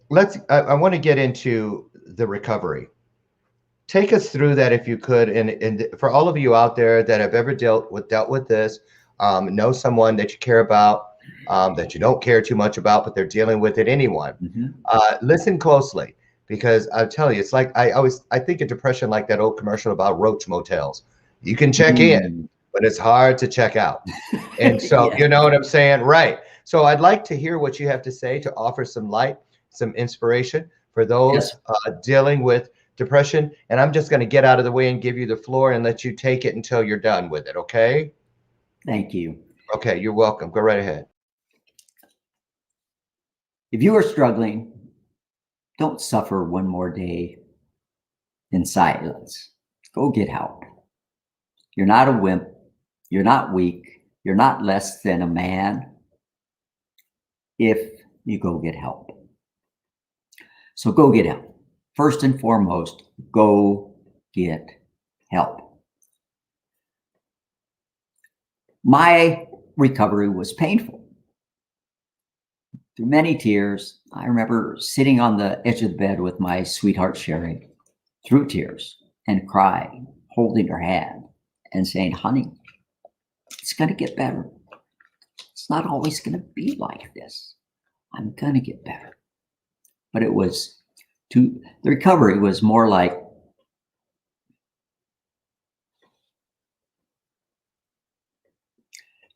I want to get into the recovery. Take us through that if you could, and for all of you out there that have ever dealt with this, know someone that you care about, that you don't care too much about, but they're dealing with it. Anyone, listen closely. because I'll tell you, it's like I think of depression like that old commercial about roach motels. You can check in, but it's hard to check out. And so, Yeah. you know what I'm saying? Right. So I'd like to hear what you have to say to offer some light, some inspiration for those dealing with depression. And I'm just going to get out of the way and give you the floor and let you take it until you're done with it. Okay? Thank you. Okay, you're welcome. Go right ahead. If you are struggling, don't suffer one more day in silence. Go get help. You're not a wimp. You're not weak. You're not less than a man if you go get help. So go get help. First and foremost, go get help. My recovery was painful. Through many tears, I remember sitting on the edge of the bed with my sweetheart Sherry through tears and crying, holding her hand and saying, honey, it's going to get better. It's not always going to be like this. I'm going to get better. But the recovery was more like,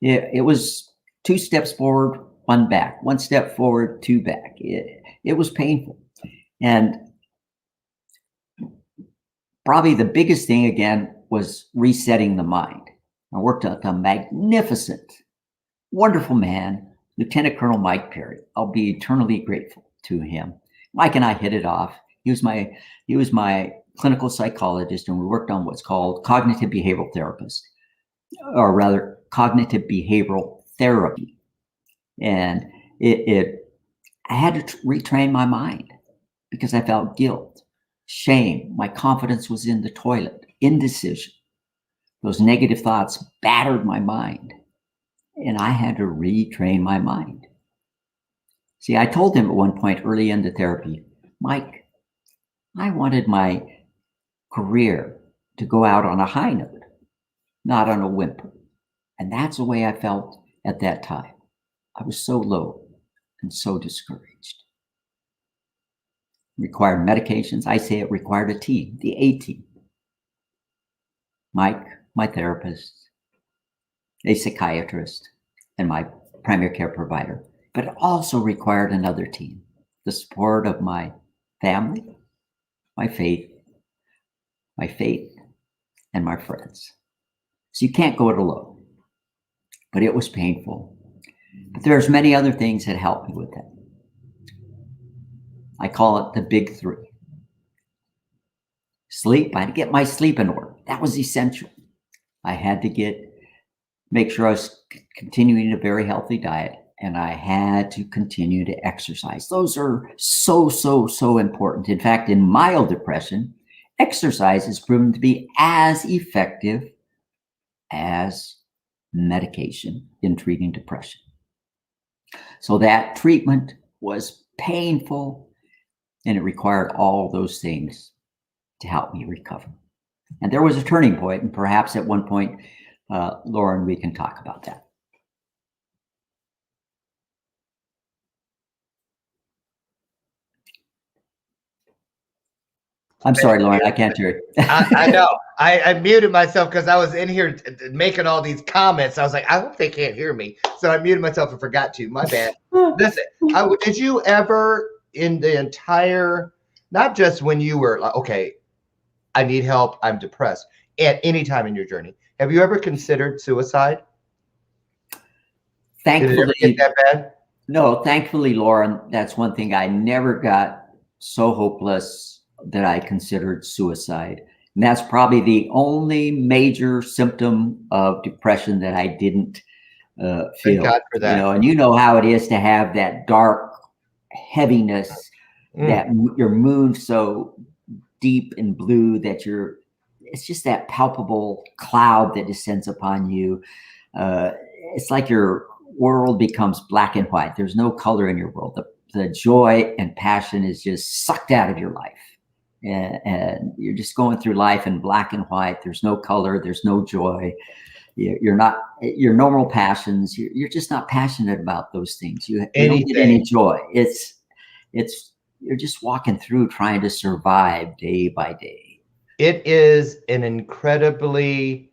it was 2 steps forward, 1 back, 1 step forward, 2 back. It was painful. And probably the biggest thing again was resetting the mind. I worked with a magnificent, wonderful man, Lieutenant Colonel Mike Perry. I'll be eternally grateful to him. Mike and I hit it off. He was my clinical psychologist, and we worked on what's called cognitive behavioral therapist, or rather cognitive behavioral therapy. And I had to retrain my mind because I felt guilt, shame. My confidence was in the toilet, indecision. Those negative thoughts battered my mind, and I had to retrain my mind. See, I told him at one point early into therapy, Mike, I wanted my career to go out on a high note, not on a whimper. And that's the way I felt at that time. I was so low and so discouraged. Required medications. I say it required a team, the A team. Mike, my therapist, a psychiatrist, and my primary care provider. But it also required another team, the support of my family, my faith, and my friends. So you can't go it alone. But it was painful. But there's many other things that helped me with that. I call it the big 3. Sleep. I had to get my sleep in order. That was essential. I had to make sure I was continuing a very healthy diet, and I had to continue to exercise. Those are so important. In fact, in mild depression, exercise is proven to be as effective as medication in treating depression. So that treatment was painful, and it required all those things to help me recover. And there was a turning point, and perhaps at one point, Lauren, we can talk about that. I'm sorry, Lauren, I can't hear you. I know. I muted myself because I was in here making all these comments. I was like, I hope they can't hear me. So I muted myself and forgot to. My bad. Listen, did you ever in the entire, not just when you were like, okay, I need help, I'm depressed, at any time in your journey, have you ever considered suicide? Thankfully, did it ever get that bad? No, thankfully, Lauren, that's one thing. I never got so hopeless that I considered suicide. And that's probably the only major symptom of depression that I didn't feel. Thank God for that. And you know how it is to have that dark heaviness, that your moon's so deep and blue that it's just that palpable cloud that descends upon you. It's like your world becomes black and white. There's no color in your world. The joy and passion is just sucked out of your life. And you're just going through life in black and white. There's no color. There's no joy. You're not your normal passions. You're just not passionate about those things. You don't get any joy. It's you're just walking through trying to survive day by day. It is an incredibly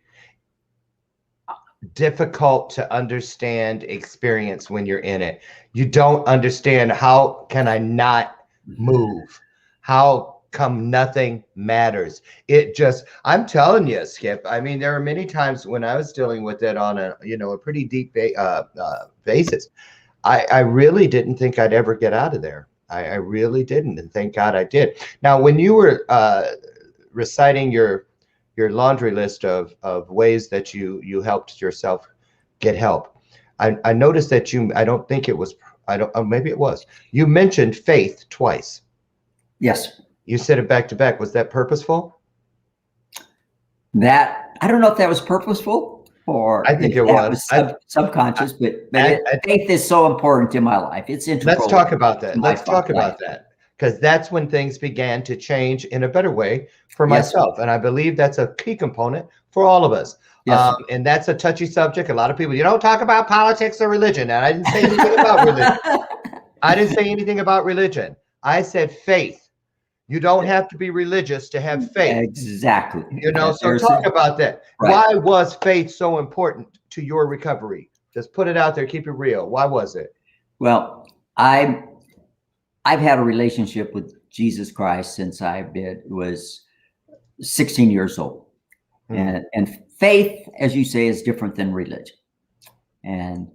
difficult to understand experience when you're in it. You don't understand, how can I not move? How come nothing matters? It just, I'm telling you, Skip, I mean, there are many times when I was dealing with it on a, a pretty deep basis. I really didn't think I'd ever get out of there. I really didn't, and thank God I did. Now, when you were reciting your laundry list of ways that you helped yourself get help, I noticed that I don't think it was, maybe it was, you mentioned faith twice. Yes. You said it back to back. Was that purposeful? That, I don't know if that was purposeful or I think it was subconscious, but faith is so important in my life. It's integral. Let's talk about that. Let's talk about that, because that's when things began to change in a better way for myself. And I believe that's a key component for all of us. Yes. And that's a touchy subject. A lot of people, you don't talk about politics or religion. And I didn't say anything about religion. I didn't say anything about religion. I said faith. You don't have to be religious to have faith. Exactly. So talk about that. Right. Why was faith so important to your recovery? Just put it out there. Keep it real. Why was it? Well, I've had a relationship with Jesus Christ since I was 16 years old. Mm-hmm. And faith, as you say, is different than religion. And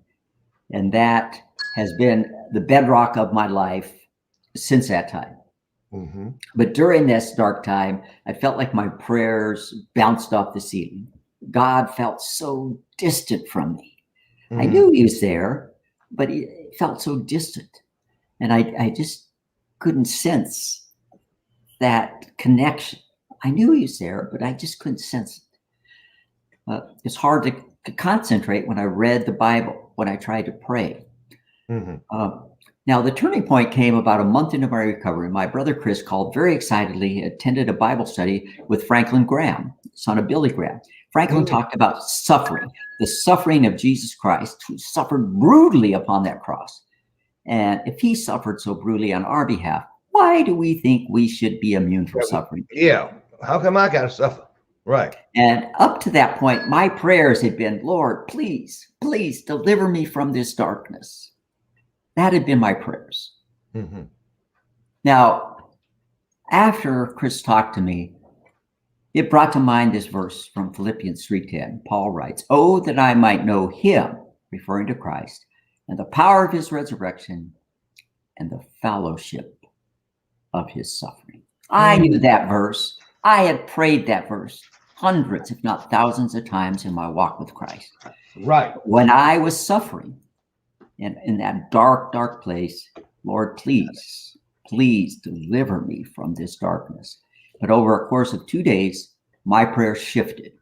that has been the bedrock of my life since that time. Mm-hmm. But during this dark time, I felt like my prayers bounced off the ceiling. God felt so distant from me. Mm-hmm. I knew he was there, but he felt so distant. And I just couldn't sense that connection. I knew he was there, but I just couldn't sense it. It's hard to concentrate when I read the Bible, when I tried to pray. Mm-hmm. Now, the turning point came about a month into my recovery. My brother Chris called very excitedly. He attended a Bible study with Franklin Graham, son of Billy Graham. Franklin talked about suffering, the suffering of Jesus Christ, who suffered brutally upon that cross. And if he suffered so brutally on our behalf, why do we think we should be immune from suffering? Yeah. How come I got to suffer? Right. And up to that point, my prayers had been, Lord, please, please deliver me from this darkness. That had been my prayers. Mm-hmm. Now, after Chris talked to me, it brought to mind this verse from Philippians 3:10. Paul writes, "Oh, that I might know him," referring to Christ, "and the power of his resurrection and the fellowship of his suffering." I knew that verse. I had prayed that verse hundreds, if not thousands of times in my walk with Christ. Right. When I was suffering, and in that dark, dark place, Lord, please, please deliver me from this darkness. But over a course of 2 days, my prayer shifted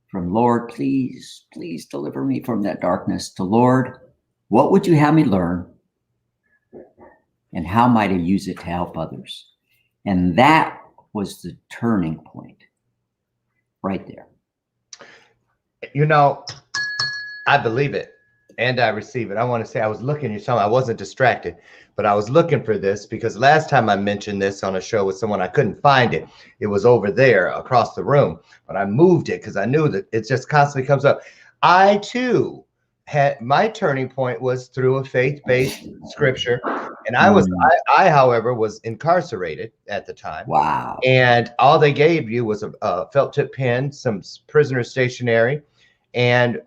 from Lord, please, please deliver me from that darkness to Lord, what would you have me learn? And how might I use it to help others? And that was the turning point right there. I believe it. And I receive it. I want to say I was looking at something. I wasn't distracted, but I was looking for this because last time I mentioned this on a show with someone, I couldn't find it. It was over there across the room, but I moved it because I knew that it just constantly comes up. I too had my turning point was through a faith-based scripture, and I, however, was incarcerated at the time. Wow! And all they gave you was a felt tip pen, some prisoner stationery, and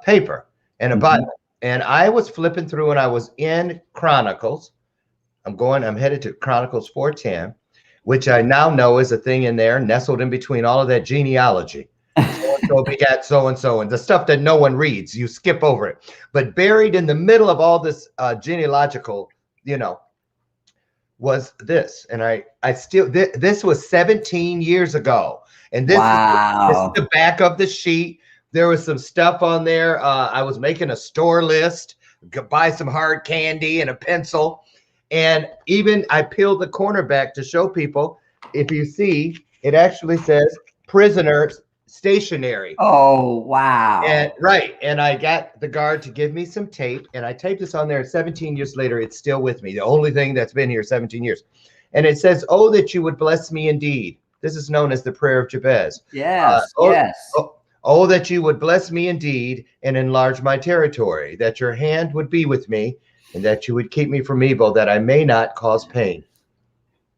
paper. And a Bible. And I was flipping through and I was in Chronicles. I'm headed to Chronicles 4:10, which I now know is a thing in there nestled in between all of that genealogy. So-and-so begat so-and-so and the stuff that no one reads. You skip over it. But buried in the middle of all this genealogical, was this. And I still, this was 17 years ago. And this, this is the back of the sheet. There was some stuff on there. I was making a store list, buy some hard candy and a pencil. And even I peeled the corner back to show people, if you see, it actually says prisoner stationery. Oh, wow. And right. And I got the guard to give me some tape and I taped this on there. 17 years later, it's still with me. The only thing that's been here 17 years. And it says, oh, that you would bless me indeed. This is known as the prayer of Jabez. Yes, Oh, yes. oh, that you would bless me indeed and enlarge my territory, that your hand would be with me, and that you would keep me from evil, that I may not cause pain.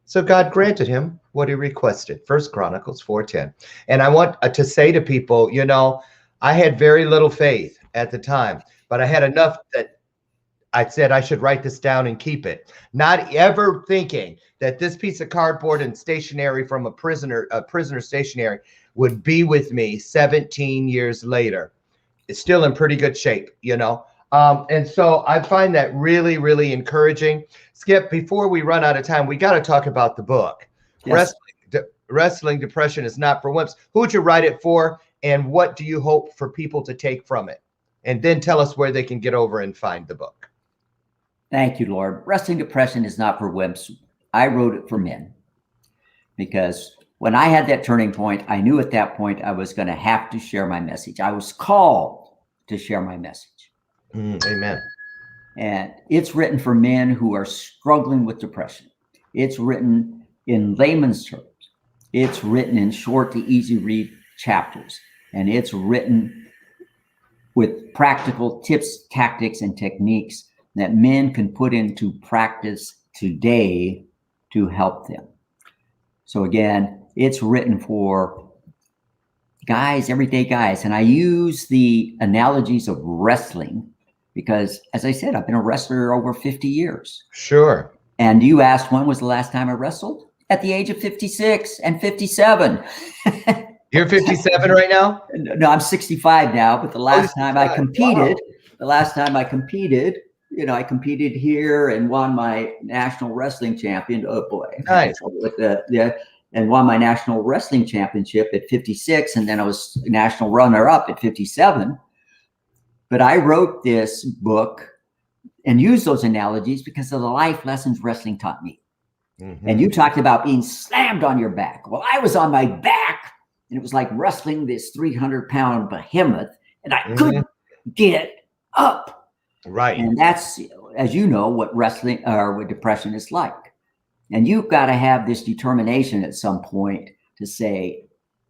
So God granted him what he requested. 1 Chronicles 4:10. And I want to say to people, you know, I had very little faith at the time, but I had enough that I said I should write this down and keep it. Not ever thinking that this piece of cardboard and stationery from a prisoner stationery would be with me 17 years later. It's still in pretty good shape, you know. And so I find that really, really encouraging. Skip, before we run out of time, we got to talk about the book. Yes. Wrestling Depression is Not for Wimps. Who would you write it for, and what do you hope for people to take from it? And then tell us where they can get over and find the book. Thank you, Lord. Wrestling Depression is Not for Wimps. I wrote it for men because when I had that turning point, I knew at that point I was going to have to share my message. I was called to share my message. Amen. And it's written for men who are struggling with depression. It's written in layman's terms. It's written in short to easy read chapters. And it's written with practical tips, tactics, and techniques that men can put into practice today to help them. So again, it's written for guys, everyday guys. And I use the analogies of wrestling because, as I said, I've been a wrestler over 50 years. Sure. And you asked, when was the last time I wrestled? At the age of 56 and 57. You're 57 right now? No, I'm 65 now, but the last time I competed, you know, I competed here and won my national wrestling champion. Oh boy. Nice. With and won my national wrestling championship at 56. And then I was national runner up at 57. But I wrote this book and used those analogies because of the life lessons wrestling taught me. Mm-hmm. And you talked about being slammed on your back. Well, I was on my back and it was like wrestling this 300-pound behemoth and I couldn't get up. Right. And that's, as you know, what wrestling or what depression is like. And you've got to have this determination at some point to say,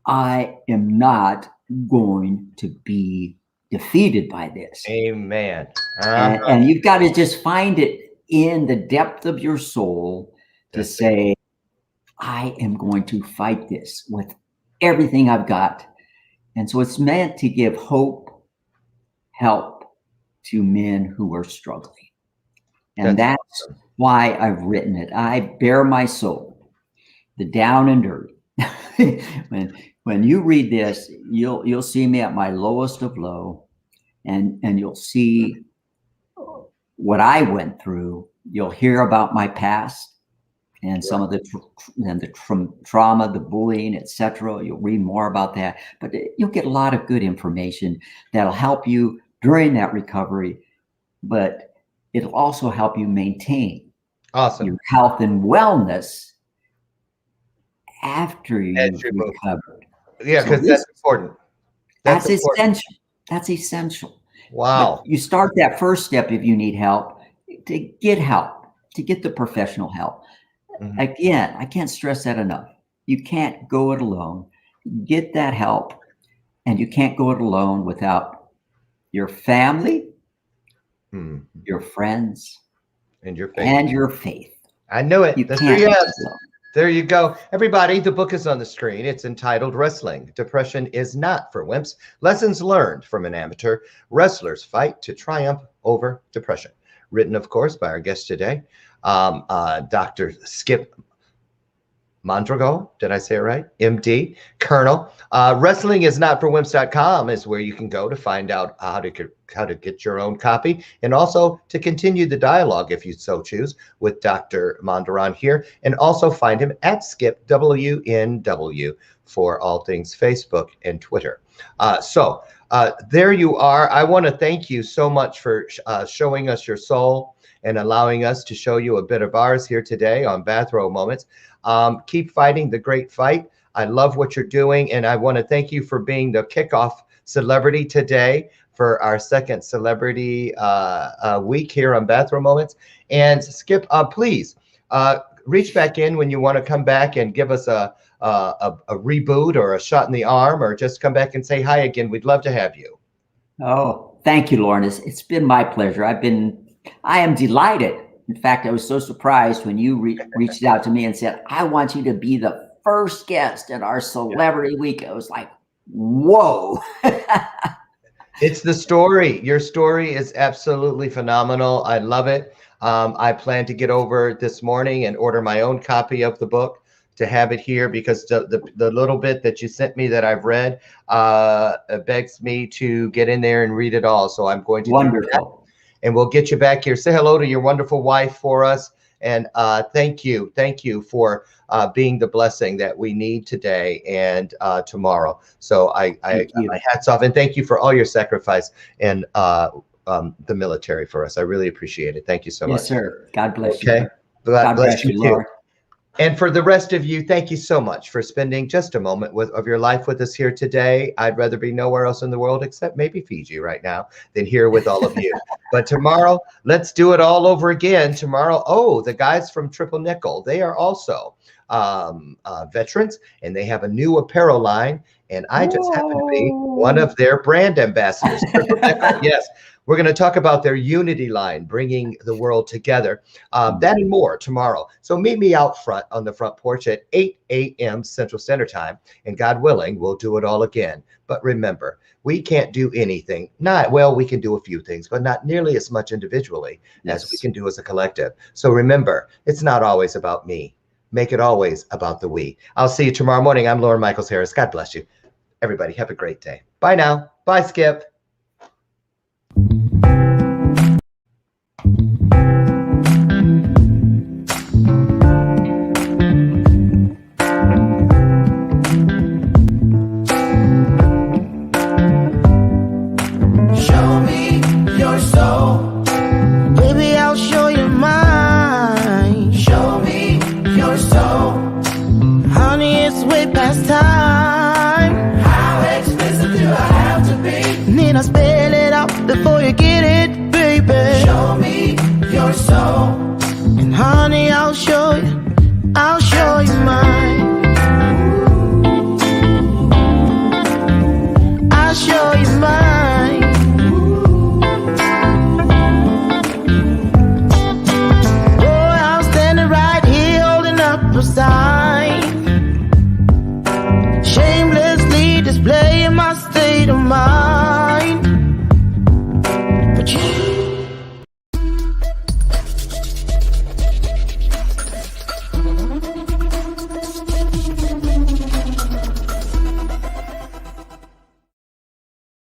I am not going to be defeated by this. Amen. And you've got to just find it in the depth of your soul to say, I am going to fight this with everything I've got. And so it's meant to give hope, help to men who are struggling. And that's awesome. Why I've written it. I bare my soul, the down and dirty. When you read this, you'll see me at my lowest of low, and you'll see what I went through. You'll hear about my past and some of the trauma, the bullying, etc. You'll read more about that, but you'll get a lot of good information that'll help you during that recovery, but it'll also help you maintain your health and wellness after you've recovered. Yeah, because that's important. That's essential. That's essential. Wow. But you start that first step if you need help, to get help, to get the professional help. Mm-hmm. Again, I can't stress that enough. You can't go it alone. Get that help, and you can't go it alone without your family, your friends, and your faith. I knew it. You can't. There you go. Everybody, the book is on the screen. It's entitled Wrestling Depression is Not for Wimps. Lessons learned from an amateur wrestler's fight to triumph over depression. Written, of course, by our guest today, Dr. Skip Mondragon. Did I say it right? MD, Colonel. WrestlingIsNotForWimps.com is where you can go to find out how to get your own copy, and also to continue the dialogue, if you so choose, with Dr. Mondragon here, and also find him at Skip WNW for all things Facebook and Twitter. So there you are. I want to thank you so much for showing us your soul and allowing us to show you a bit of ours here today on Bathrobe Moments. Keep fighting the great fight. I love what you're doing, and I want to thank you for being the kickoff celebrity today for our second celebrity week here on Bathrobe Moments. And Skip, please reach back in when you want to come back and give us a reboot or a shot in the arm, or just come back and say hi again. We'd love to have you. Oh, thank you, Lauren. It's been my pleasure. I am delighted. In fact, I was so surprised when you reached out to me and said, I want you to be the first guest at our Celebrity Week. I was like, whoa. It's the story. Your story is absolutely phenomenal. I love it. I plan to get over this morning and order my own copy of the book to have it here, because the little bit that you sent me that I've read begs me to get in there and read it all. So I'm going to do that, and we'll get you back here. Say hello to your wonderful wife for us. And thank you for being the blessing that we need today and tomorrow. So my hats off, and thank you for all your sacrifice and the military for us. I really appreciate it. Thank you so much. Yes, sir. God bless you. Okay. God bless you too. Lord. And for the rest of you, thank you so much for spending just a moment of your life with us here today. I'd rather be nowhere else in the world except maybe Fiji right now than here with all of you. But tomorrow, let's do it all over again. Tomorrow, the guys from Triple Nickel, they are also veterans, and they have a new apparel line. And I just happen to be one of their brand ambassadors. Triple Nickel, yes. We're going to talk about their Unity line, bringing the world together. That and more tomorrow. So meet me out front on the front porch at 8 a.m. Central Standard Time. And God willing, we'll do it all again. But remember, we can't do anything. We can do a few things, but not nearly as much individually as we can do as a collective. So remember, it's not always about me. Make it always about the we. I'll see you tomorrow morning. I'm Lauren Michaels Harris. God bless you. Everybody, have a great day. Bye now. Bye, Skip. Show me your soul. Baby, I'll show you mine. Show me your soul. Honey, it's way past time. How expensive do I have to be? Need I spell it out before you get it, baby? Show me your soul. And honey, I'll show you mine. I'll show you mine. Oh, I'm standing right here holding up a sign.